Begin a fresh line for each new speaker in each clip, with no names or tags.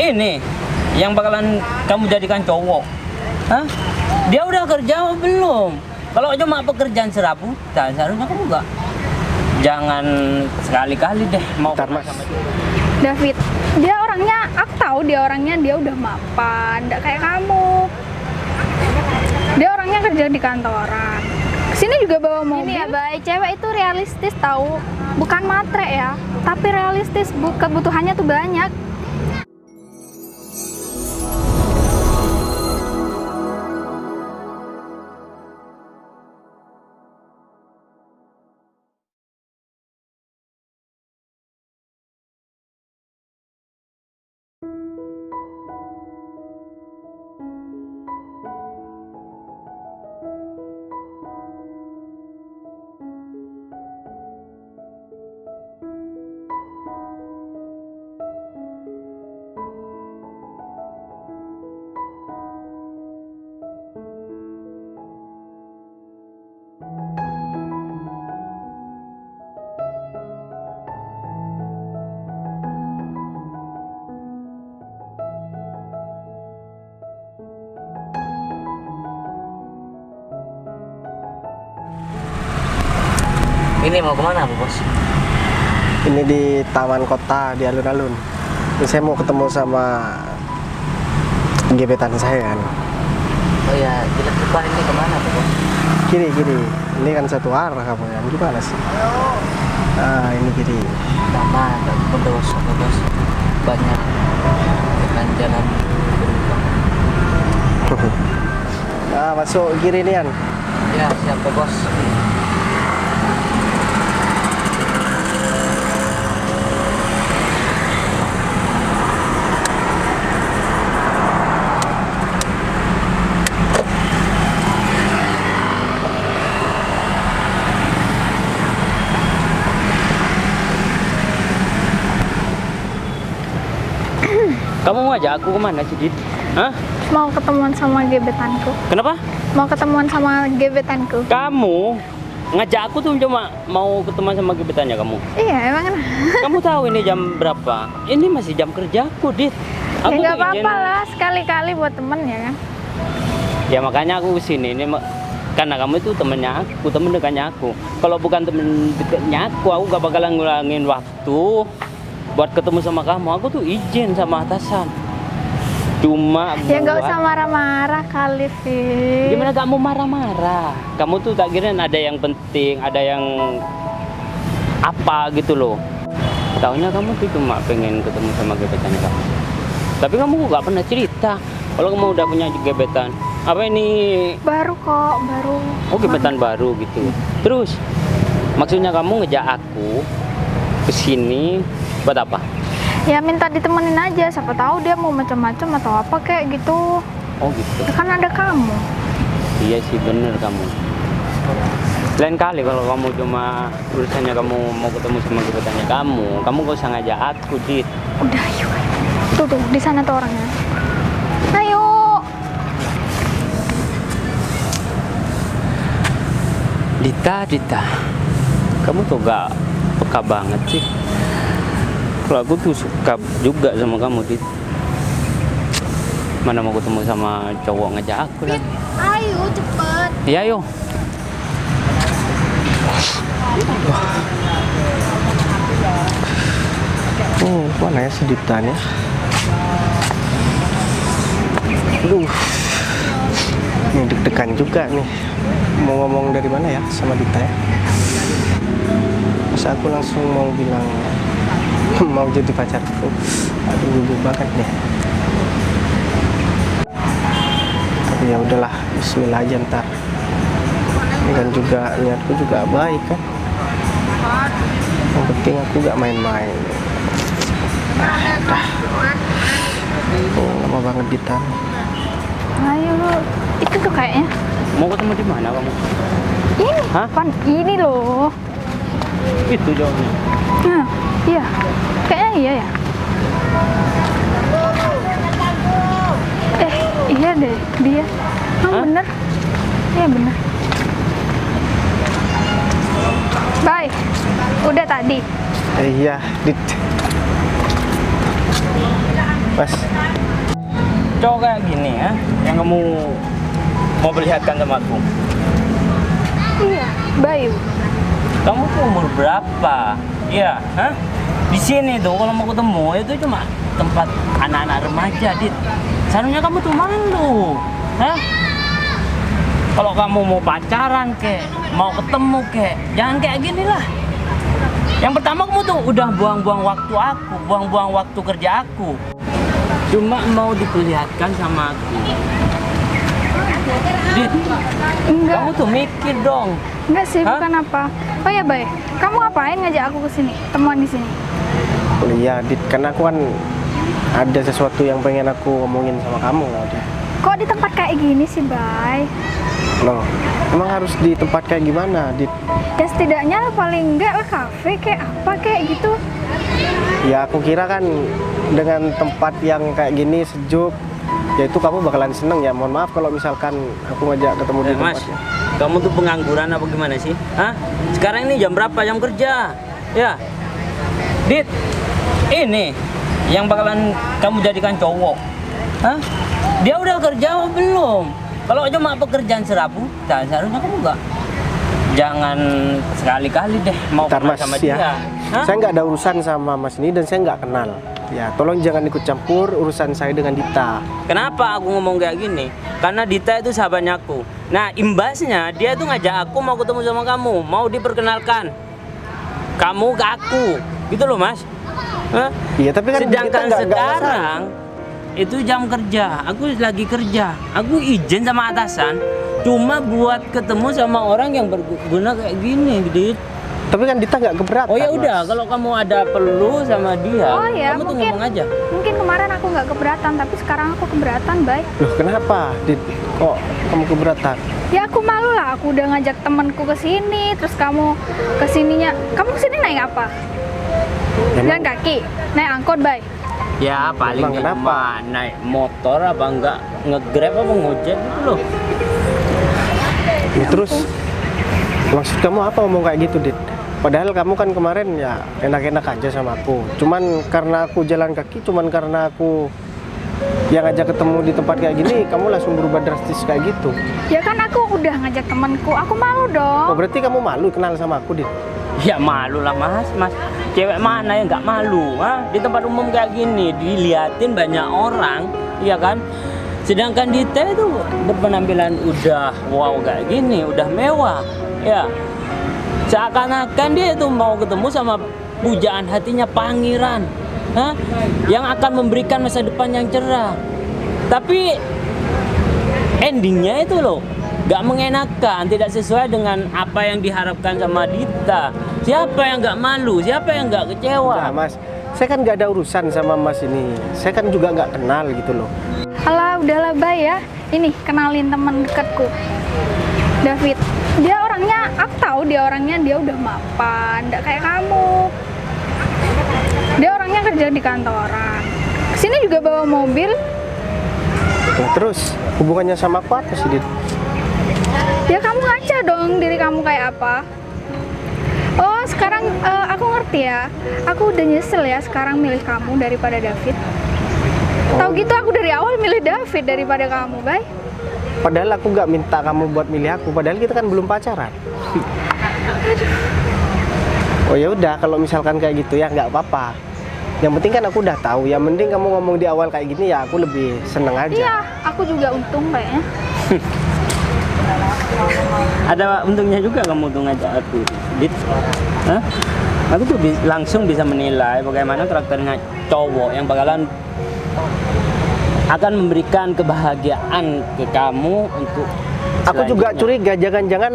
Ini yang bakalan kamu jadikan cowok. Hah? Dia udah kerja apa belum? Kalau cuma pekerjaan serabutan, seharusnya kamu enggak. Jangan sekali-kali deh mau
Mas.
sama dia.
David, dia orangnya, aku tahu dia orangnya, dia udah mapan, nggak kayak kamu. Dia orangnya kerja di kantoran. Sini juga bawa mobil. Ini ya, baik. Cewek itu realistis tahu, bukan matre ya, tapi realistis. Kebutuhannya tuh banyak.
Ini mau kemana, Bu Bos?
Ini di taman kota di alun-alun. Ini saya mau ketemu sama gebetan saya.
Oh ya, kita depan ini kemana, Bu Bos?
Kiri. Ini kan satu arah kamu ya. Gimana sih? Ah, ini kiri.
Lama, Bu Bos, Bu Bos. Banyak bukan jalan berubah.
Ah, masuk kiri nih, An.
Ya, siap, Bu Bos. Kamu mau ajak aku kemana sih, Dit? Hah?
Mau ketemuan sama gebetanku.
Kenapa?
Mau ketemuan sama gebetanku.
Kamu ngajak aku tuh cuma mau ketemuan sama gebetannya kamu.
Iya, emang kenapa?
Kamu tahu ini jam berapa? Ini masih jam kerjaku, Dit.
Ya
Aku
nggak
tuh izin-
apa-apa lah, sekali-kali buat temen ya kan.
Ya makanya aku kesini ini karena kamu itu temennya aku, temen dekatnya aku. Kalau bukan temen dekatnya aku gak bakalan ngulangin waktu buat ketemu sama kamu. Aku tuh izin sama atasan. Cuma
Ya nggak
buat-
usah marah-marah kali, Fit.
Gimana kamu marah-marah? Kamu tuh tak kirain ada yang penting, ada yang apa gitu loh. Taunya kamu tuh cuma pengen ketemu sama gebetannya kamu. Tapi kamu gak pernah cerita kalau kamu udah punya gebetan. Apa ini?
Baru kok, baru.
Oh, gebetan baru gitu. Terus maksudnya kamu ngejak aku ke sini buat apa?
Ya minta ditemenin aja, siapa tahu dia mau macam-macam atau apa kayak gitu.
Oh gitu.
Ya kan ada kamu.
Iya sih, bener kamu. Lain kali kalau kamu cuma urusannya kamu mau ketemu sama gebetannya kamu gak usah ngajak aku, Dit.
Udah, yuk. Tuh, di sana tuh orangnya. Ayo.
Dita, kamu tuh gak peka banget sih. Kalau aku tuh suka juga sama kamu, Dit. Mana mau ketemu sama cowok ngajak aku lagi.
Ayo cepet.
Iya, ayo.
Oh, mana ya sediptannya? Aduh, ini deg-degan juga nih. Mau ngomong dari mana ya sama Dita ya? Masa aku langsung mau bilang mau jadi pacarku? Aduh, gugup banget nih. Tapi ya udahlah, Bismillah aja ntar. Ini kan juga niatku juga baik kan. Yang penting aku gak main-main. Oh, lama banget Dita.
Ayo, itu tuh kayaknya.
Mau ketemu di mana kamu?
Ini,
Hah?
pan ini loh.
Itu jauhnya.
Nah, iya. Kayaknya iya ya. Iya deh, dia.
Hah?
Bener. Iya bener. Bye. Udah tadi.
Iya, Dit. Mas,
Cowok kayak gini ya, yang kamu mau perlihatkan sama aku.
Iya, Bayu.
Kamu tuh umur berapa? Iya, hah? Di sini tuh kalau mau ketemu itu cuma tempat anak-anak remaja, Dit. Seharusnya kamu tuh malu, hah? Kalau kamu mau pacaran kek, mau ketemu kek, jangan kayak gini lah. Yang pertama kamu tuh udah buang-buang waktu aku, buang-buang waktu kerja aku. Cuma mau diperlihatkan sama aku. Dit,
Enggak,
kamu tuh mikir dong.
enggak sih,
Hah?
bukan apa. Oh ya, Bay. Kamu ngapain ngajak aku ke sini? Temuan di sini.
iya Dit, karena aku kan ada sesuatu yang pengen aku omongin sama kamu loh, Dit.
Kok di tempat kayak gini sih, Bay?
Loh, emang harus di tempat kayak gimana, Dit?
Ya setidaknya paling enggak lah kafe kayak apa kayak gitu.
Ya aku kira kan dengan tempat yang kayak gini sejuk, ya itu kamu bakalan seneng ya. Mohon maaf kalau misalkan aku ngajak ketemu di
Mas,
tempatnya.
kamu tuh pengangguran apa gimana sih? Hah? Sekarang ini jam berapa? Jam kerja. Ya. Dit, ini yang bakalan kamu jadikan cowok. Hah? Dia udah kerja apa belum? Kalau cuma pekerjaan serabu, seharusnya kamu enggak. Jangan sekali-kali deh mau
Bentar,
kenal
Mas,
sama
ya.
dia. Hah?
Saya nggak ada urusan sama Mas ini dan saya nggak kenal. Ya, tolong jangan ikut campur urusan saya dengan Dita.
Kenapa aku ngomong kayak gini? Karena Dita itu sahabatnya aku. Nah, imbasnya dia tuh ngajak aku mau ketemu sama kamu, mau diperkenalkan kamu ke aku, gitu loh Mas. Hah?
Iya, tapi kan
Sedangkan
kita nggak masalah.
sekarang itu jam kerja, aku lagi kerja, aku izin sama atasan cuma buat ketemu sama orang yang berguna kayak gini, Dit.
Tapi kan Dita nggak keberatan.
Oh ya udah,
Mas.
kalau kamu ada perlu sama dia,
Oh ya,
kamu tuh
mungkin
ngomong aja.
mungkin kemarin aku nggak keberatan, tapi sekarang aku keberatan, Bay.
Loh, kenapa, Dit? Kok kamu keberatan?
Ya aku malu lah, aku udah ngajak temanku ke sini, terus kamu ke sininya. Kamu ke sini naik apa? Jalan kaki, naik angkot, Bay.
Ya paling
Emang kenapa?
cuma naik motor apa enggak nge-grab apa ngojek gitu loh.
Ya, terus maksud kamu apa ngomong kayak gitu, Dit? Padahal kamu kan kemarin ya enak-enak aja sama aku. Cuman karena aku jalan kaki, cuman karena aku yang ngajak ketemu di tempat kayak gini, kamu langsung berubah drastis kayak gitu.
Ya kan aku udah ngajak temanku, aku malu
Oh,
dong.
berarti kamu malu kenal sama aku, Dit?
Ya malu lah mas. Cewek mana yang nggak malu? Ha? Di tempat umum kayak gini diliatin banyak orang, iya kan? Sedangkan Dita itu berpenampilan udah wow kayak gini, udah mewah, ya. Seakan-akan dia itu mau ketemu sama pujaan hatinya pangeran, ha? Yang akan memberikan masa depan yang cerah. Tapi endingnya itu loh nggak mengenakan, tidak sesuai dengan apa yang diharapkan sama Dita. Siapa yang nggak malu? Siapa yang nggak kecewa?
Nah, Mas, saya kan nggak ada urusan sama Mas ini. Saya kan juga nggak kenal gitu loh.
Alah, udahlah, Bay ya. Ini kenalin teman dekatku, David. Dia orangnya, aku tahu dia orangnya, dia udah mapan, nggak kayak kamu. Dia orangnya kerja di kantoran. Kesini juga bawa mobil.
Nah, terus hubungannya sama aku apa sih, Dit?
Ya kamu ngaca dong diri kamu kayak apa. Oh sekarang aku ngerti ya. Aku udah nyesel ya sekarang milih kamu daripada David. Tahu gitu aku dari awal milih David daripada kamu, Bay.
Padahal aku nggak minta kamu buat milih aku. Padahal kita kan belum pacaran. Oh ya udah, kalau misalkan kayak gitu ya nggak apa-apa. Yang penting kan aku udah tahu. Yang penting kamu ngomong di awal kayak gini ya aku lebih seneng aja.
Iya, aku juga untung kayaknya.
Ada untungnya juga kamu tuh ngajak aku, Dit. Hah? Aku tuh langsung bisa menilai bagaimana karakternya cowok yang bakalan akan memberikan kebahagiaan ke kamu untuk
Aku juga
selanjutnya.
curiga jangan-jangan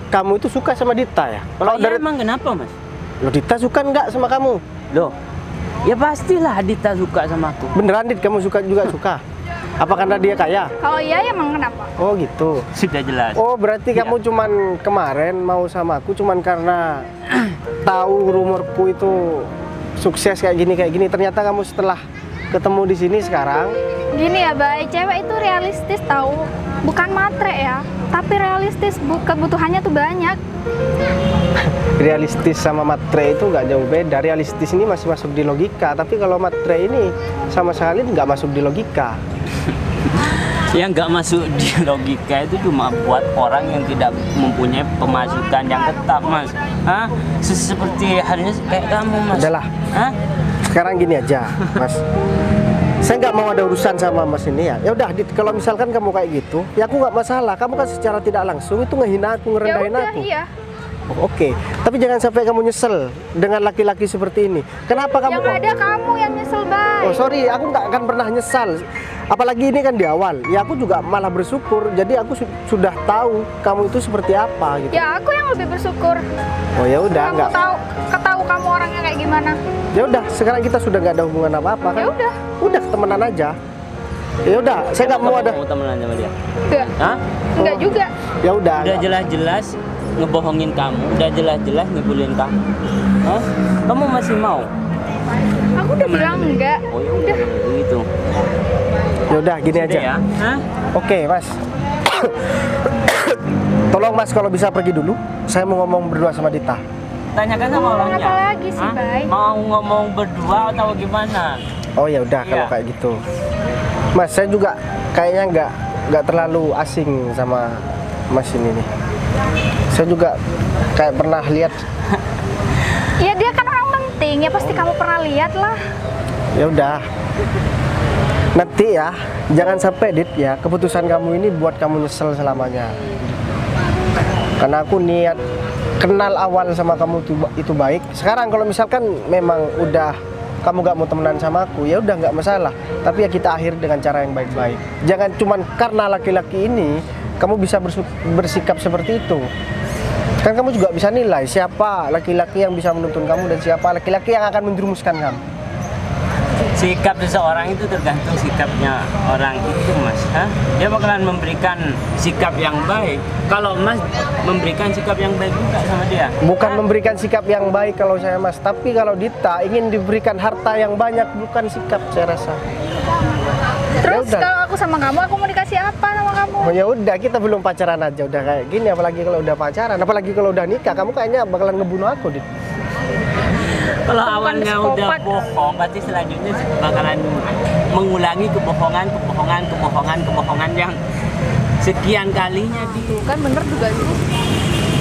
kamu itu suka sama Dita ya?
Kalau
Kalau dari
emang kenapa mas?
Loh, Dita suka nggak sama kamu?
Loh, ya pastilah Dita suka sama aku.
Beneran, Dit, kamu suka juga suka? Apa karena dia kaya?
Kalau iya ya emang kenapa?
Oh gitu.
Sudah jelas.
Oh berarti
Iya.
kamu cuman kemarin mau sama aku cuman karena tahu rumorku itu sukses kayak gini. Ternyata kamu setelah ketemu di sini sekarang.
Gini ya, Bay, cewek itu realistis tahu, bukan matre ya, tapi realistis. Kebutuhannya tuh banyak.
realistis sama matre itu nggak jauh beda. Realistis ini masih masuk di logika, tapi kalau matre ini sama sekali nggak masuk di logika.
Yang nggak masuk di logika itu cuma buat orang yang tidak mempunyai pemasukan yang tetap, Mas. Hah? Seperti halnya kayak kamu, Mas.
Udahlah.
Hah?
Sekarang gini aja, Mas. Saya nggak mau ada urusan sama Mas ini ya. Ya udah, kalau misalkan kamu kayak gitu, ya aku nggak masalah. Kamu kan secara tidak langsung itu ngehina aku,
Ya
ngerendahin
udah,
aku.
iya.
Oh, oke, tapi jangan sampai kamu nyesel dengan laki-laki seperti ini. Kenapa kamu?
Yang ada kamu yang nyesel, Bay.
Oh sorry, aku nggak akan pernah nyesal. Apalagi ini kan di awal. Ya aku juga malah bersyukur. Jadi aku sudah tahu kamu itu seperti apa gitu.
Ya aku yang lebih bersyukur.
Oh ya udah,
Kamu
nggak.
tahu kamu orangnya kayak gimana.
Ya udah, sekarang kita sudah nggak ada hubungan apa-apa kan?
Ya udah.
Udah temenan aja. Ya udah, saya nggak mau ada.
Kamu temenan sama dia?
Enggak.
Hah?
Enggak juga.
Ya udah.
Udah jelas-jelas ngebohongin kamu, udah jelas-jelas ngibulin kamu. Hah? Kamu masih mau?
Aku udah bilang enggak.
Oh ya udah gitu.
Ya udah, gini aja.
Udah ya? Hah?
Oke, Mas. Tolong Mas kalau bisa pergi dulu. Saya mau ngomong berdua sama Dita.
Tanyakan sama orangnya.
Apa lagi sih,
Hah?
Bay?
Mau ngomong berdua atau gimana?
Oh ya udah, kalau
Iya.
kayak gitu. Mas, saya juga kayaknya nggak terlalu asing sama Mas ini nih. Saya juga kayak pernah lihat.
Ya dia kan orang penting, ya pasti kamu pernah lihat lah.
Ya udah. Nanti ya, jangan sampai Dit ya, keputusan kamu ini buat kamu nyesel selamanya. Karena aku niat kenal awal sama kamu itu baik. Sekarang kalau misalkan memang udah kamu gak mau temenan sama aku, ya udah nggak masalah. Tapi ya kita akhiri dengan cara yang baik-baik. Jangan cuman karena laki-laki ini kamu bisa bersikap seperti itu. Kan kamu juga bisa nilai siapa laki-laki yang bisa menuntun kamu dan siapa laki-laki yang akan menjerumuskan kamu.
Sikap seseorang itu tergantung sikapnya orang itu, Mas. Hah? Dia bakalan memberikan sikap yang baik. Kalau Mas memberikan sikap yang baik juga sama dia.
Bukan
Hah?
memberikan sikap yang baik kalau saya Mas, tapi kalau Dita ingin diberikan harta yang banyak, bukan sikap saya rasa.
Terus
Ya udah.
kalau aku sama kamu, aku mau dikasih apa sama kamu?
Oh ya udah, kita belum pacaran aja udah kayak gini, apalagi kalau udah pacaran, apalagi kalau udah nikah, kamu kayaknya bakalan ngebunuh aku, Dit.
Kalau
Aku bukan
awalnya udah
psikopat.
bohong, berarti selanjutnya bakalan mengulangi kebohongan yang sekian kalinya gitu.
Kan bener juga sih,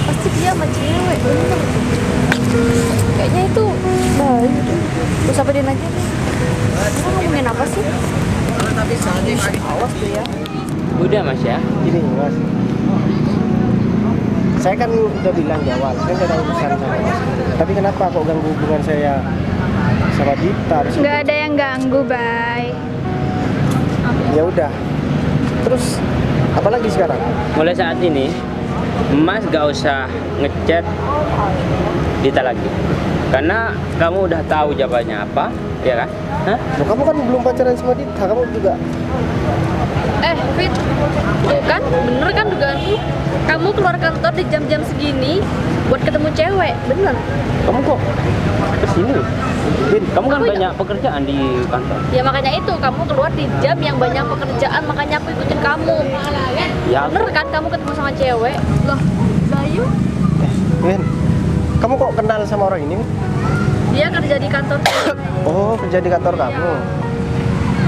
pasti dia sama cewek, bener. Kayaknya itu baik. Terus apa dia aja nih? Kita ngomongin apa sih? Awas tuh ya.
Udah, Mas ya.
Gini Mas, saya kan udah bilang di awal, saya nggak ada urusan sama Mas. Tapi kenapa kok ganggu hubungan saya sama Dita?
Nggak ada yang ganggu, Bay.
Ya udah. Terus apa lagi sekarang?
Mulai saat ini, Mas gak usah ngechat Dita lagi. Karena kamu udah tahu jawabannya apa, ya kan? Hah?
Loh, kamu kan belum pacaran sama Dita, kamu juga.
Fit, tuh kan, bener kan dugaanku? Kamu keluar kantor di jam-jam segini buat ketemu cewek, bener?
Kamu kok kesini?
Bin,
Kamu kan
Aku ya-
banyak pekerjaan di kantor.
Ya makanya itu, kamu keluar di jam yang banyak pekerjaan, makanya aku ikutin kamu.
Ya,
Bener kan kamu ketemu sama cewek? Loh, Bayu,
Bin, kamu kok kenal sama orang ini?
dia kerja di kantor.
Oh, kerja di kantor kamu.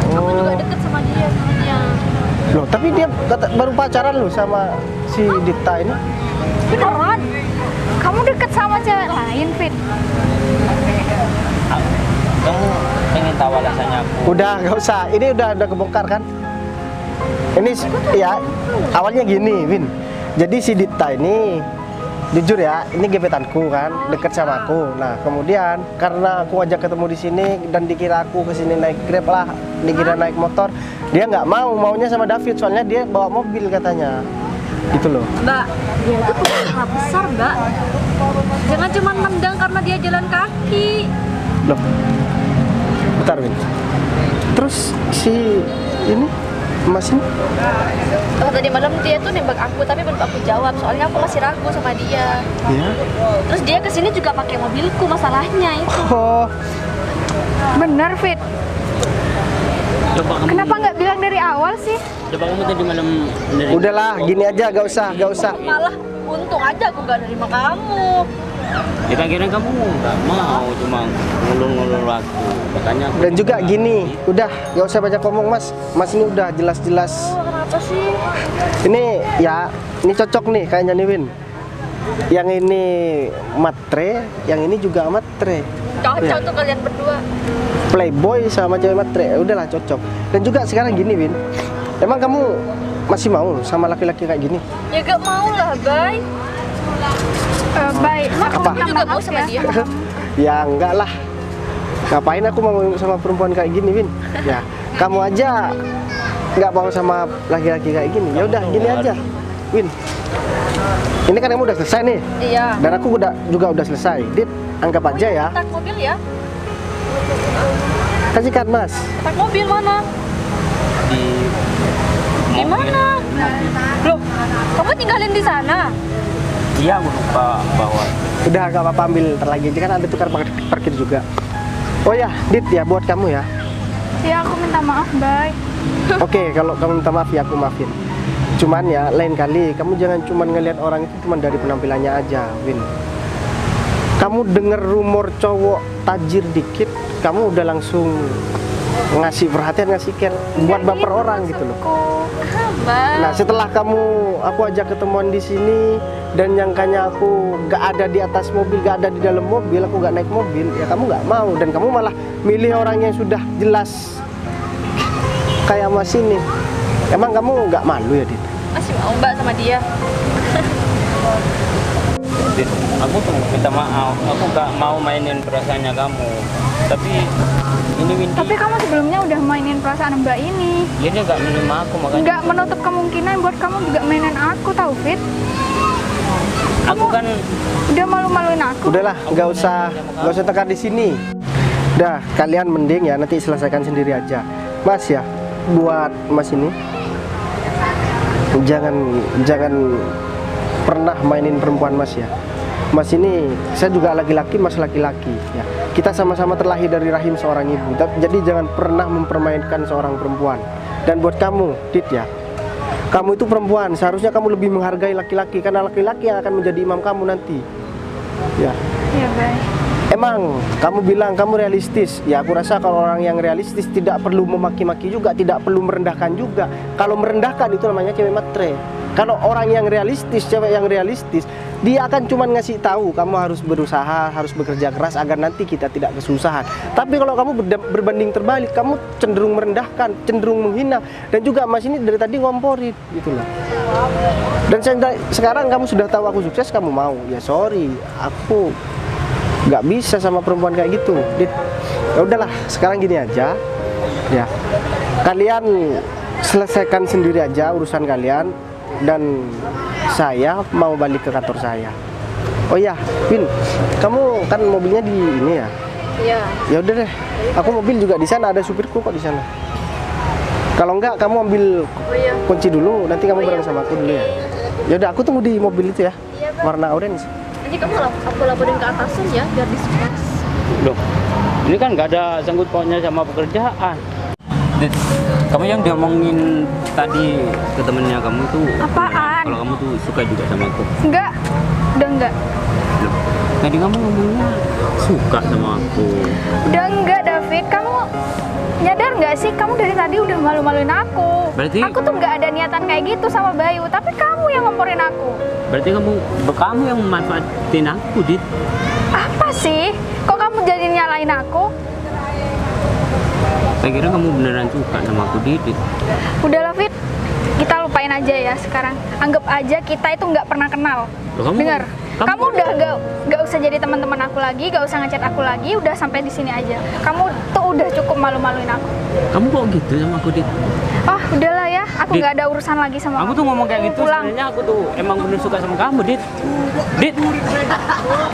Kamu juga
Oh,
deket sama dia sebenarnya.
loh, tapi dia baru pacaran loh sama si Dita ini.
Beneran? Kamu deket sama cewek lain, Fit?
kamu pengen tahu alasannya aku?
Udah, nggak usah. Ini udah kebongkar kan? Ini ya awalnya gini, Win. Jadi si Dita ini jujur ya, ini gebetanku kan, deket sama aku. Nah, kemudian karena aku ajak ketemu di sini dan dikira aku kesini naik Grab lah, dikira naik motor, dia nggak mau, maunya sama David, soalnya dia bawa mobil katanya. Gitu loh.
Mbak, dia itu punya salah besar, Mbak. Jangan cuma nendang karena dia jalan kaki.
Loh. Bentar, Win. Terus si ini Mas ini
Oh, tadi malam dia tuh nembak aku, tapi belum aku jawab. Soalnya aku masih ragu sama dia.
ya.
Terus dia kesini juga pakai mobilku, masalahnya itu.
Oh,
Bener, Fit.
Coba kamu,
Kenapa nggak bilang dari awal sih?
coba kamu tadi malam dari
udahlah, gini aja, gak usah.
Malah untung aja aku gak nerima kamu.
Ya tak kira kamu nggak mau, cuma ngulur-ngulur waktu. Makanya aku
Dan juga gini, udah gak usah banyak ngomong mas. Mas ini udah jelas-jelas.
Kenapa sih?
Ini ya, ini cocok nih kayaknya nih Win. Yang ini matre, yang ini juga matre.
Cocok
Ya.
tuh kalian berdua.
Playboy sama cewek matre, udahlah cocok. Dan juga sekarang gini Win, emang kamu masih mau sama laki-laki kayak gini?
Ya gak mau lah, Bay.
Baik, aku
Apa?
minta
Juga mau
maaf
sama
ya.
dia.
Ya enggak lah. Ngapain aku mau sama perempuan kayak gini Win? Ya kamu aja nggak mau sama laki-laki kayak gini. Ya udah gini aja, Win. Ini kan kamu udah selesai nih,
Iya.
dan aku juga udah selesai. Dit, anggap aja ya.
Tak mobil ya?
Kasihkan mas.
Tak mobil mana?
di
Di mana? Loh, kamu tinggalin di sana?
Iya, aku lupa bawa.
Udah gak apa-apa, ambil ntar lagi aja kan ada tukar parkir juga. Oh ya, Dit ya buat kamu ya.
Ya aku minta maaf, Bay.
Oke, kalau kamu minta maaf ya aku maafin. Cuman ya lain kali kamu jangan cuman ngelihat orang itu cuman dari penampilannya aja, Win. Kamu denger rumor cowok tajir dikit, kamu udah langsung ngasih perhatian, ngasih care buat baper orang gitu loh.
Mbak.
Nah, setelah aku ajak ketemuan di sini dan nyangkanya aku gak ada di atas mobil, gak ada di dalam mobil, aku gak naik mobil, ya kamu gak mau dan kamu malah milih orang yang sudah jelas kayak Mas ini. Emang kamu gak malu ya, Dit?
Masih mau Mbak sama dia?
Dit, aku tuh minta maaf, aku gak mau mainin perasaannya kamu. Tapi ini Windy,
Tapi kamu sebelumnya udah mainin perasaan Mbak ini.
dia gak menerima aku, makanya
Nggak menutup kemungkinan buat kamu juga mainin aku, tau Fit?
aku kan
Udah malu-maluin aku.
Udahlah, gak usah tekan di sini. Udah, kalian mending ya nanti selesaikan sendiri aja. Mas ya, buat Mas ini jangan pernah mainin perempuan Mas ya. Mas ini, saya juga laki-laki, Mas laki-laki ya. Kita sama-sama terlahir dari rahim seorang ibu. Jadi jangan pernah mempermainkan seorang perempuan. Dan buat kamu, Dit ya, kamu itu perempuan, seharusnya kamu lebih menghargai laki-laki karena laki-laki yang akan menjadi imam kamu nanti. Ya.
Iya, Bay.
Emang kamu bilang kamu realistis. Ya aku rasa kalau orang yang realistis tidak perlu memaki-maki juga, tidak perlu merendahkan juga. Kalau merendahkan itu namanya cewek matre. Kalau orang yang realistis, cewek yang realistis, dia akan cuma ngasih tahu kamu harus berusaha, harus bekerja keras agar nanti kita tidak kesusahan. Tapi kalau kamu berbanding terbalik, kamu cenderung merendahkan, cenderung menghina, dan juga Mas ini dari tadi ngomporin gitu loh. Dan sekarang kamu sudah tahu aku sukses, kamu mau. Ya sorry, aku nggak bisa sama perempuan kayak gitu, Dit. Ya udahlah, sekarang gini aja. Ya. Kalian selesaikan sendiri aja urusan kalian. Dan saya mau balik ke kantor saya. Oh iya, Win, kamu kan mobilnya di ini ya?
Iya.
Ya udah deh, aku mobil juga di sana, ada supirku kok di sana. Kalau enggak, kamu ambil
iya.
kunci dulu, nanti kamu bareng sama aku dulu ya. Ya udah, aku tunggu di mobil itu ya,
Iya, Bang.
warna orange.
Nanti kamu aku laporin ke atasan ya, biar diskors.
loh, ini kan gak ada sangkut pautnya sama pekerjaan. Dit, kamu yang diomongin tadi ke temennya kamu tuh
Apaan?
kalau kamu tuh suka juga sama aku.
Enggak. Udah enggak.
Loh, tadi kamu ngomongnya suka sama aku.
Udah enggak, David. Kamu nyadar nggak sih? Kamu dari tadi udah malu-maluin aku.
Berarti-
Aku tuh nggak ada niatan kayak gitu sama Bayu. Tapi kamu yang ngomporin aku.
Berarti kamu yang memanfaatin aku, Dit.
Apa sih? Kok kamu jadi nyalain aku?
Saya kira kamu beneran suka sama aku, Dit.
Udahlah, Fit. Kita lupain aja ya sekarang. Anggap aja kita itu nggak pernah kenal.
Loh, kamu-
Dengar?
kamu-
Kamu udah nggak usah jadi teman-teman aku lagi, nggak usah ngechat aku lagi. Udah sampai di sini aja. Kamu tuh udah cukup malu-maluin aku.
Kamu kok gitu sama aku, Dit?
Oh, udahlah ya. Aku
Dit,
nggak ada urusan lagi sama
Aku
kamu.
tuh ngomong kayak gitu,
Pulang.
sebenarnya aku tuh emang bener suka sama kamu, Dit. Dit.